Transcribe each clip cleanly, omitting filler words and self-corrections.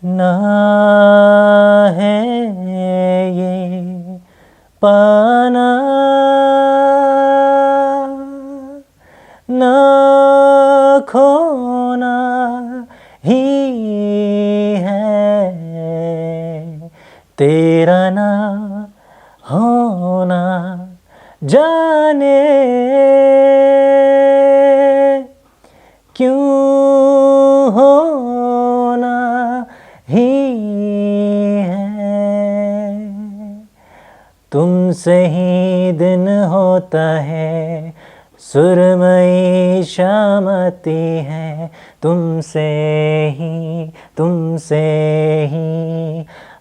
ना है ये पाना, ना खोना ही है तेरा ना होना, जाने क्यों होना ही है। तुमसे ही दिन होता है, सुरमई शाम आती है, तुमसे ही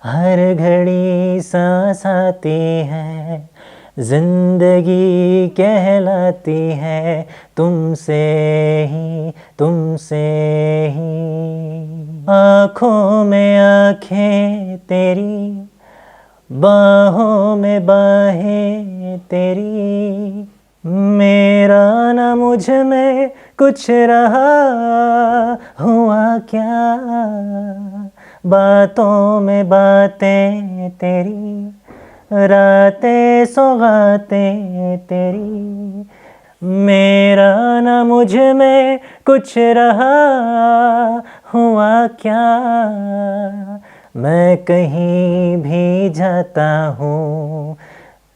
हर घड़ी सांस आती है, जिंदगी कहलाती है, तुमसे ही। आँखों में आँखें तेरी, बाहों में बाहें तेरी, मेरा ना मुझ में कुछ रहा हुआ क्या, बातों में बातें तेरी, रातें सौगातें तेरी, मेरा ना मुझ में कुछ रहा हुआ क्या, मैं कहीं भी जाता हूँ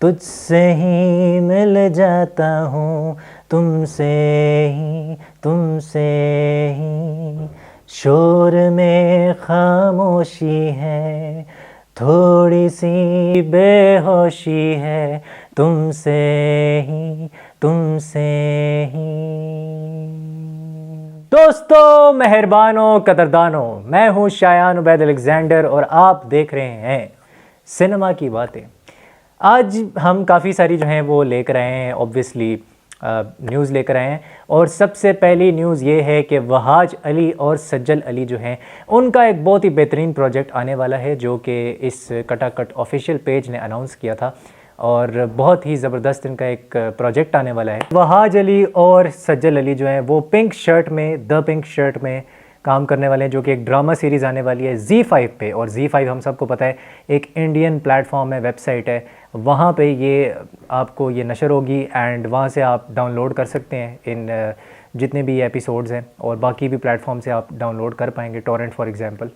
तुझसे ही मिल जाता हूँ, तुमसे ही। शोर में खामोशी है, थोड़ी सी बेहोशी है, तुमसे ही। दोस्तों, मेहरबानों, कदरदानों, मैं हूँ शायान उबैद अलेक्जेंडर और आप देख रहे हैं सिनेमा की बातें। आज हम काफ़ी सारी जो हैं वो लेकर आए हैं, ऑब्वियसली न्यूज़ लेकर आए हैं। और सबसे पहली न्यूज़ ये है कि वहाज अली और सज्जल अली जो हैं उनका एक बहुत ही बेहतरीन प्रोजेक्ट आने वाला है, जो कि इस कटाकट ऑफिशियल पेज ने अनाउंस किया था और बहुत ही ज़बरदस्त इनका एक प्रोजेक्ट आने वाला है। वहाज अली और सज्जल अली जो हैं वो पिंक शर्ट में काम करने वाले हैं, जो कि एक ड्रामा सीरीज़ आने वाली है ZEE5 पे। और ZEE5 हम सबको पता है एक इंडियन प्लेटफॉर्म है, वेबसाइट है, वहाँ पे ये आपको ये नशर होगी एंड वहाँ से आप डाउनलोड कर सकते हैं इन जितने भी एपिसोड्स हैं, और बाकी भी प्लेटफॉर्म से आप डाउनलोड कर पाएंगे, टोरेंट फॉर एग्जांपल।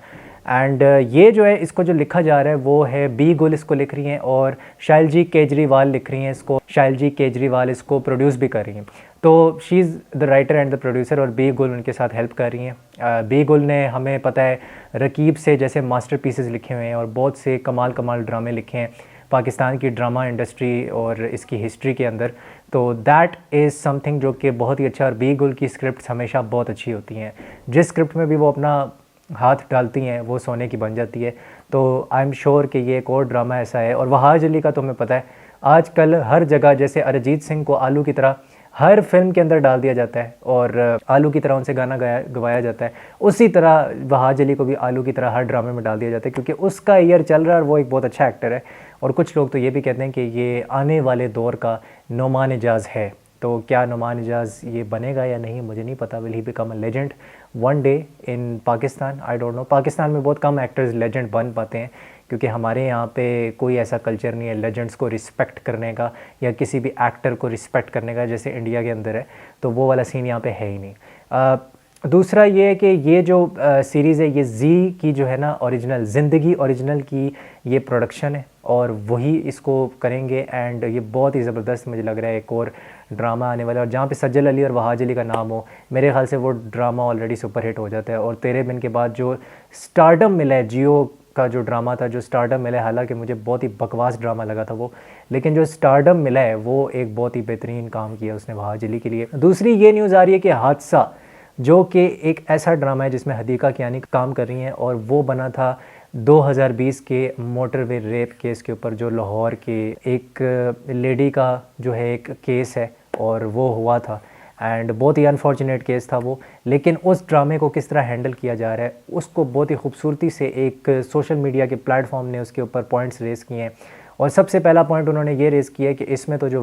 एंड ये जो है इसको जो लिखा जा रहा है वो है बी गुल इसको लिख रही हैं और शाइल जी केजरीवाल लिख रही हैं इसको, शाइल जी केजरीवाल इसको प्रोड्यूस भी कर रही हैं। तो she is the writer and the producer और बी गुल उनके साथ हेल्प कर रही हैं। बी गुल ने हमें पता है रकीब से जैसे मास्टर पीसेस लिखे हुए हैं और बहुत से कमाल ड्रामे लिखे हैं पाकिस्तान की ड्रामा इंडस्ट्री और इसकी हिस्ट्री के अंदर। तो दैट इज़ समथिंग जो कि बहुत ही अच्छा, और बी गुल की स्क्रिप्ट हमेशा बहुत अच्छी होती हैं, जिस स्क्रिप्ट में भी वो अपना हाथ डालती हैं वो सोने की बन जाती है। तो आई एम श्योर कि ये एक और ड्रामा ऐसा है। और वहाज अली का तो हमें पता है आजकल हर जगह जैसे अरिजीत सिंह को आलू की तरह हर फिल्म के अंदर डाल दिया जाता है और आलू की तरह उनसे गाना गवाया जाता है, उसी तरह वहाज अली को भी आलू की तरह हर ड्रामे में डाल दिया जाता है, क्योंकि उसका ईयर चल रहा है और वो एक बहुत अच्छा एक्टर है। और कुछ लोग तो ये भी कहते हैं कि ये आने वाले दौर का नुमान एजाज है। तो क्या नुमान एजाज ये बनेगा या नहीं मुझे नहीं पता। Will he become a legend one day in Pakistan? I don't know. Pakistan में बहुत कम एक्टर्स लेजेंड बन पाते हैं, क्योंकि हमारे यहाँ पे कोई ऐसा कल्चर नहीं है लेजेंड्स को रिस्पेक्ट करने का या किसी भी एक्टर को रिस्पेक्ट करने का जैसे इंडिया के अंदर है। तो वो वाला सीन यहाँ पे है ही नहीं। दूसरा ये है कि ये जो सीरीज़ है ये जी की जो है ना ओरिजिनल ज़िंदगी ओरिजिनल की ये प्रोडक्शन है और वही इसको करेंगे। एंड ये बहुत ही ज़बरदस्त मुझे लग रहा है एक और ड्रामा आने वाला है, और जहाँ पे सज्जल अली और वहाज अली का नाम हो मेरे ख्याल से वो ड्रामा ऑलरेडी सुपर हिट हो जाता है। और तेरे बिन के बाद जो स्टारडम मिला है, जियो का जो ड्रामा था जो स्टारडम मिला है, हालांकि मुझे बहुत ही बकवास ड्रामा लगा था वो, लेकिन जो स्टारडम मिला है वो एक बहुत ही बेहतरीन काम किया उसने वहाज अली के लिए। दूसरी ये न्यूज़ आ रही है कि हादसा, जो कि एक ऐसा ड्रामा है जिसमें हदीका कियानी काम कर रही हैं, और वो बना था 2020 के मोटरवे रेप केस के ऊपर, जो लाहौर के एक लेडी का जो है एक केस है और वो हुआ था। एंड बहुत ही अनफॉर्चुनेट केस था वो, लेकिन उस ड्रामे को किस तरह हैंडल किया जा रहा है उसको बहुत ही खूबसूरती से एक सोशल मीडिया के प्लेटफॉर्म ने उसके ऊपर पॉइंट्स रेज़ किए हैं। और सबसे पहला पॉइंट उन्होंने ये रेज़ किया है कि इसमें तो जो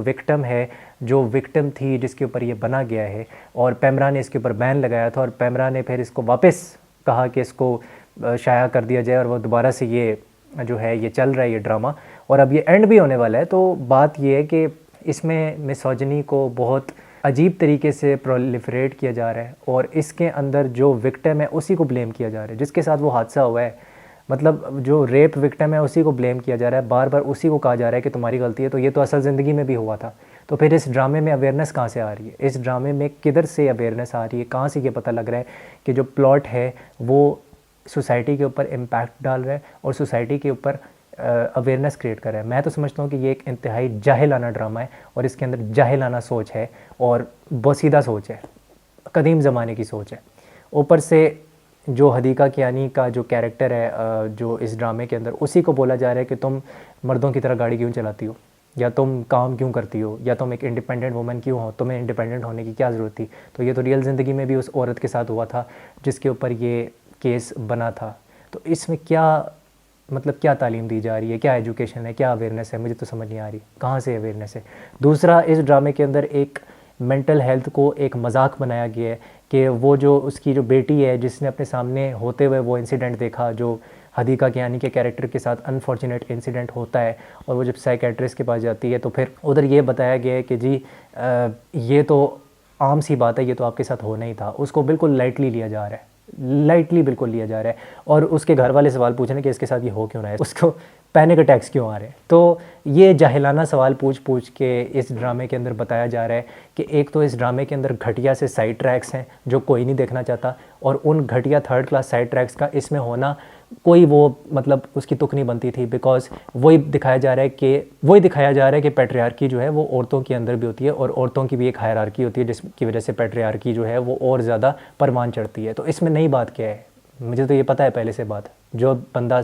विक्टिम थी जिसके ऊपर ये बना गया है, और पैमरा ने इसके ऊपर बैन लगाया था, और पैमरा ने फिर इसको वापस कहा कि इसको शाया कर दिया जाए और वो दोबारा से ये जो है ये चल रहा है ये ड्रामा, और अब ये एंड भी होने वाला है। तो बात ये है कि इसमें मिसोजिनी को बहुत अजीब तरीके से प्रोलिफरेट किया जा रहा है, और इसके अंदर जो विक्टिम है उसी को ब्लेम किया जा रहा है, जिसके साथ वो हादसा हुआ है, मतलब जो रेप विक्टिम है उसी को ब्लेम किया जा रहा है, बार बार उसी को कहा जा रहा है कि तुम्हारी गलती है। तो ये तो असल ज़िंदगी में भी हुआ था। तो फिर इस ड्रामे में अवेयरनेस कहाँ से आ रही है? इस ड्रामे में किधर से अवेयरनेस आ रही है? कहाँ से ये पता लग रहा है कि जो प्लॉट है वो सोसाइटी के ऊपर इम्पैक्ट डाल रहा है और सोसाइटी के ऊपर अवेयरनेस क्रिएट कर रहा है? मैं तो समझता हूँ कि ये एक इंतहाई जाहिलाना ड्रामा है, और इसके अंदर जाहिलाना सोच है और बोसीदा सोच है, कदीम ज़माने की सोच है। ऊपर से जो हदीका कियानी का जो कैरेक्टर है जो इस ड्रामे के अंदर, उसी को बोला जा रहा है कि तुम मर्दों की तरह गाड़ी क्यों चलाती हो, या तुम काम क्यों करती हो, या तुम एक इंडिपेंडेंट वुमन क्यों हो, तुम्हें इंडिपेंडेंट होने की क्या ज़रूरत थी? तो ये तो रियल ज़िंदगी में भी उस औरत के साथ हुआ था जिसके ऊपर ये केस बना था। तो इसमें क्या मतलब क्या तालीम दी जा रही है, क्या एजुकेशन है, क्या अवेयरनेस है? मुझे तो समझ नहीं आ रही कहाँ से अवेयरनेस है। दूसरा, इस ड्रामे के अंदर एक मेंटल हेल्थ को एक मजाक बनाया गया है कि वो जो उसकी जो बेटी है जिसने अपने सामने होते हुए वो इंसिडेंट देखा, जो हदीका कियानी के कैरेक्टर के साथ अनफॉर्चुनेट इंसिडेंट होता है, और वो जब साइकेट्रिस्ट के पास जाती है तो फिर उधर ये बताया गया है कि जी ये तो आम सी बात है, ये तो आपके साथ होना ही था। उसको बिल्कुल लाइटली लिया जा रहा है, लाइटली बिल्कुल लिया जा रहा है। और उसके घर वाले सवाल पूछ रहे हैं कि इसके साथ ये हो क्यों रहा है, उसको पैनिक अटैक्स क्यों आ रहे हैं। तो ये जाहिलाना सवाल पूछ पूछ के इस ड्रामे के अंदर बताया जा रहा है कि एक तो इस ड्रामे के अंदर घटिया से साइड ट्रैक्स हैं जो कोई नहीं देखना चाहता, और उन घटिया थर्ड क्लास साइड ट्रैक्स का इसमें होना कोई वो मतलब उसकी तुक नहीं बनती थी, बिकॉज वही दिखाया जा रहा है कि पैट्रियार्की जो है वो औरतों के अंदर भी होती है, और औरतों की भी एक हायरार्की होती है जिसकी वजह से पैट्रियार्की जो है वो और ज़्यादा परवान चढ़ती है। तो इसमें नई बात क्या है? मुझे तो ये पता है पहले से बात, जो बंदा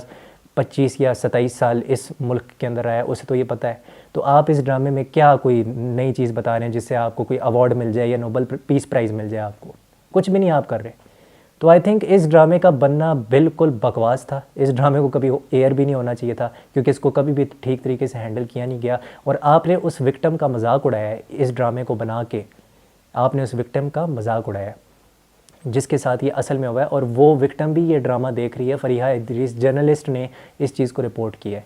25 या 27 साल इस मुल्क के अंदर आया उसे तो ये पता है। तो आप इस ड्रामे में क्या कोई नई चीज़ बता रहे हैं जिससे आपको कोई अवार्ड मिल जाए या नोबेल पीस प्राइज़ मिल जाए? आपको कुछ भी नहीं आप कर रहे। तो आई थिंक इस ड्रामे का बनना बिल्कुल बकवास था। इस ड्रामे को कभी एयर भी नहीं होना चाहिए था, क्योंकि इसको कभी भी ठीक तरीके से हैंडल किया नहीं गया, और आपने उस विक्टिम का मजाक उड़ाया है। इस ड्रामे को बना के आपने उस विक्टिम का मजाक उड़ाया जिसके साथ ये असल में हुआ है, और वो विक्टिम भी ये ड्रामा देख रही है। फरीहा इदरीस जर्नलिस्ट ने इस चीज़ को रिपोर्ट किया है।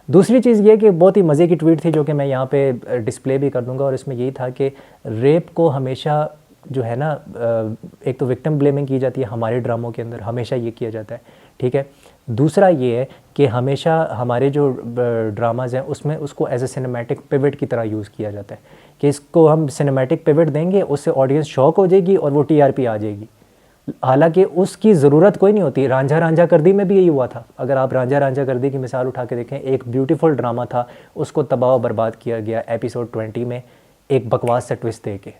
दूसरी चीज़ ये कि बहुत ही मज़े की ट्वीट थी जो कि मैं यहाँ पे डिस्प्ले भी कर दूँगा, और इसमें यही था कि रेप को हमेशा जो है ना एक तो विक्टिम ब्लेमिंग की जाती है हमारे ड्रामों के अंदर, हमेशा ये किया जाता है, ठीक है। दूसरा ये है कि हमेशा हमारे जो ड्रामाज़ हैं उसमें उसको एज ए सिनेमैटिक पिवट की तरह यूज़ किया जाता है कि इसको हम सिनेमैटिक पिवट देंगे, उससे ऑडियंस शॉक हो जाएगी और वो टीआरपी आ जाएगी। हालांकि उसकी ज़रूरत कोई नहीं होती। रांझा रांझा कर दी में भी यही हुआ था। अगर आप रांझा रांझा कर दी की मिसाल उठा के देखें, एक ब्यूटीफुल ड्रामा था, उसको तबाह बर्बाद किया गया एपिसोड 20 में एक बकवास सा ट्विस्ट दे के,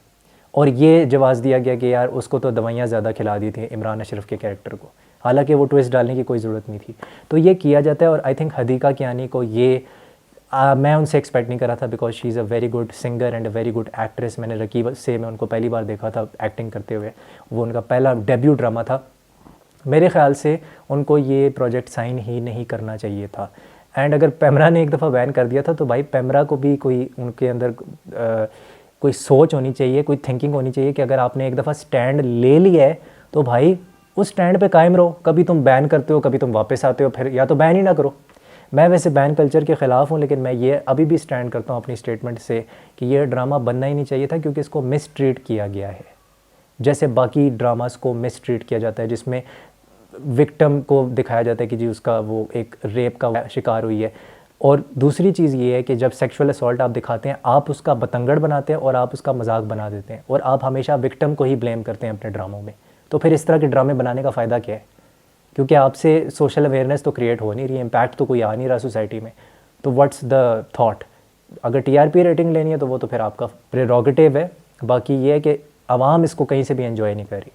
और ये जवाब दिया गया कि यार उसको तो दवाइयाँ ज़्यादा खिला दी थी इमरान अशरफ के कैरेक्टर को, हालांकि वो ट्विस्ट डालने की कोई ज़रूरत नहीं थी। तो ये किया जाता है, और आई थिंक हदीका कियानी को ये मैं उनसे एक्सपेक्ट नहीं करा था, because she is a very good singer and a very good actress. मैंने रकीब से मैं उनको पहली बार देखा था एक्टिंग करते हुए, वो उनका पहला डेब्यू ड्रामा था। मेरे ख़्याल से उनको ये प्रोजेक्ट साइन ही नहीं करना चाहिए था। एंड अगर पैमरा ने एक दफ़ा बैन कर दिया था तो भाई पैमरा को भी कोई उनके अंदर कोई सोच होनी चाहिए, कोई थिंकिंग होनी चाहिए कि अगर आपने एक दफ़ा स्टैंड ले लिया है तो भाई उस स्टैंड पे कायम रहो। कभी तुम बैन करते हो, कभी तुम वापस आते हो, फिर या तो बैन ही ना करो। मैं वैसे बैन कल्चर के ख़िलाफ़ हूँ, लेकिन मैं ये अभी भी स्टैंड करता हूँ अपनी स्टेटमेंट से कि ये ड्रामा बनना ही नहीं चाहिए था, क्योंकि इसको मिसट्रीट किया गया है जैसे बाकी ड्रामास को मिसट्रीट किया जाता है, जिसमें विक्टिम को दिखाया जाता है कि जी उसका वो एक रेप का शिकार हुई है। और दूसरी चीज़ ये है कि जब सेक्सुअल असॉल्ट आप दिखाते हैं, आप उसका बतंगड़ बनाते हैं और आप उसका मजाक बना देते हैं, और आप हमेशा विक्टिम को ही ब्लेम करते हैं अपने ड्रामों में। तो फिर इस तरह के ड्रामे बनाने का फ़ायदा क्या है? क्योंकि आपसे सोशल अवेयरनेस तो क्रिएट हो नहीं रही, इम्पैक्ट तो कोई आ नहीं रहा सोसाइटी में। तो व्हाट्स द थॉट? अगर टीआरपी रेटिंग लेनी है तो वो तो फिर आपका प्रेरोगेटिव है। बाकी ये है कि आवाम इसको कहीं से भी एंजॉय नहीं कर रही।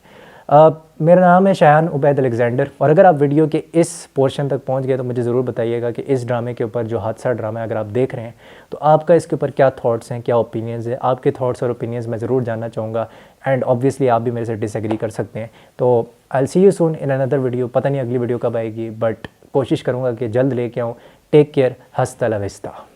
मेरा नाम है शायान उबैद अलेक्जेंडर, और अगर आप वीडियो के इस पोर्शन तक पहुंच गए तो मुझे ज़रूर बताइएगा कि इस ड्रामे के ऊपर जो हादसा ड्रामा है अगर आप देख रहे हैं तो आपका इसके ऊपर क्या थॉट्स हैं, क्या ओपिनियंस है। आपके थॉट्स और ओपिनियंस मैं ज़रूर जानना चाहूँगा, एंड ऑब्वियसली आप भी मेरे से डिसएग्री कर सकते हैं। तो I will see you soon in another video. पता नहीं अगली वीडियो कब आएगी, बट कोशिश करूँगा कि जल्द लेके आऊँ। टेक केयर, हस्ता ला विस्ता।